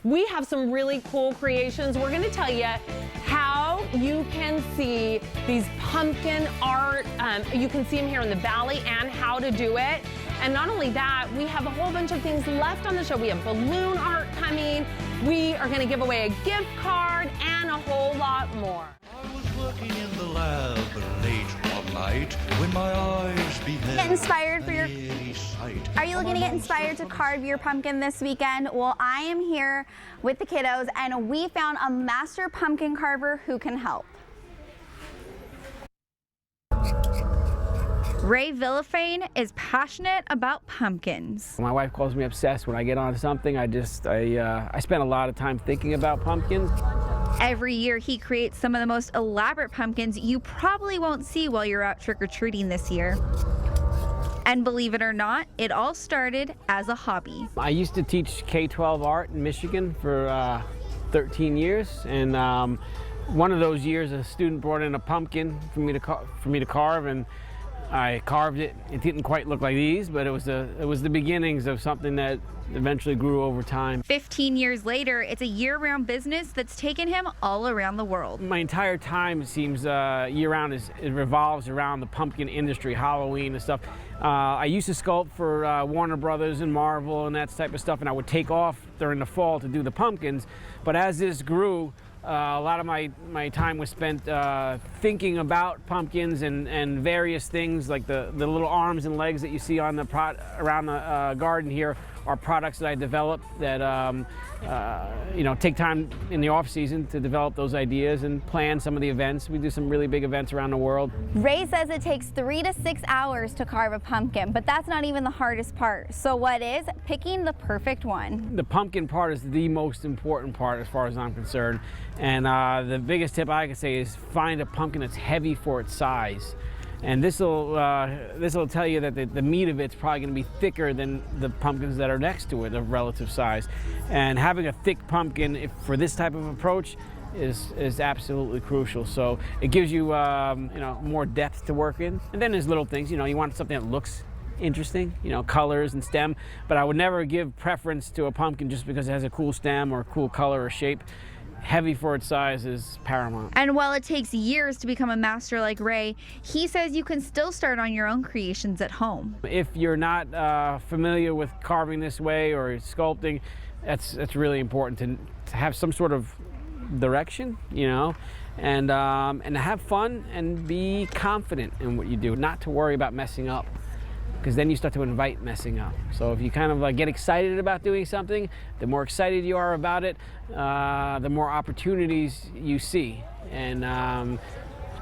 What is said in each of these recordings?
We have some really cool creations. We're gonna tell you how you can see these pumpkin art. You can see them here in the valley and how to do it. And not only that, we have a whole bunch of things left on the show. We have balloon art coming. We are gonna give away a gift card and a whole lot more. I was working in the lab late one night when my eyes beheld Get inspired for your... sight. Are you looking to get inspired to carve your pumpkin this weekend? Well, I am here with the kiddos and we found a master pumpkin carver who can help. Ray Villafane is passionate about pumpkins. My wife calls me obsessed when I get on something. I spend a lot of time thinking about pumpkins. Every year he creates some of the most elaborate pumpkins you probably won't see while you're out trick-or-treating this year. And believe it or not, it all started as a hobby. I used to teach K-12 art in Michigan for 13 years, and one of those years a student brought in a pumpkin for me to carve, and I carved it. It didn't quite look like these, but it was the beginnings of something that eventually grew over time. 15 years later, it's a year-round business that's taken him all around the world. My entire time, it seems, year-round, it revolves around the pumpkin industry, Halloween and stuff. I used to sculpt for Warner Brothers and Marvel and that type of stuff, and I would take off during the fall to do the pumpkins. But as this grew, a lot of my time was spent thinking about pumpkins and various things, like the little arms and legs that you see on around the garden here are products that I developed that take time in the off season to develop those ideas and plan some of the events. We do some really big events around the world. Ray says it takes 3 to 6 hours to carve a pumpkin, but that's not even the hardest part. So what is? Picking the perfect one. The pumpkin part is the most important part as far as I'm concerned. And the biggest tip I can say is find a pumpkin that's heavy for its size. And this will tell you that the meat of it's probably going to be thicker than the pumpkins that are next to it of relative size. And having a thick pumpkin for this type of approach is absolutely crucial. So it gives you more depth to work in. And then there's little things. You want something that looks interesting, colors and stem. But I would never give preference to a pumpkin just because it has a cool stem or a cool color or shape. Heavy for its size is paramount. And while it takes years to become a master like Ray, he says you can still start on your own creations at home. If you're not familiar with carving this way or sculpting, that's really important to have some sort of direction, and to have fun and be confident in what you do, not to worry about messing up, because then you start to invite messing up. So if you kind of get excited about doing something, the more excited you are about it, the more opportunities you see. And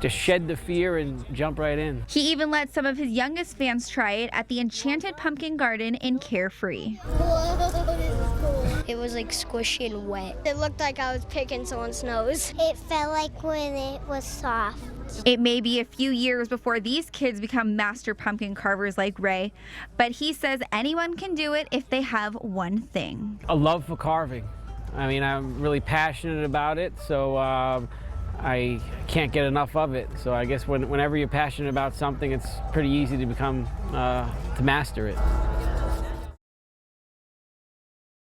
just shed the fear and jump right in. He even let some of his youngest fans try it at the Enchanted Pumpkin Garden in Carefree. Whoa, this is cool. It was like squishy and wet. It looked like I was picking someone's nose. It felt like when it was soft. It may be a few years before these kids become master pumpkin carvers like Ray, but he says anyone can do it if they have one thing. A love for carving. I mean, I'm really passionate about it, so I can't get enough of it. So I guess whenever you're passionate about something, it's pretty easy to become, to master it.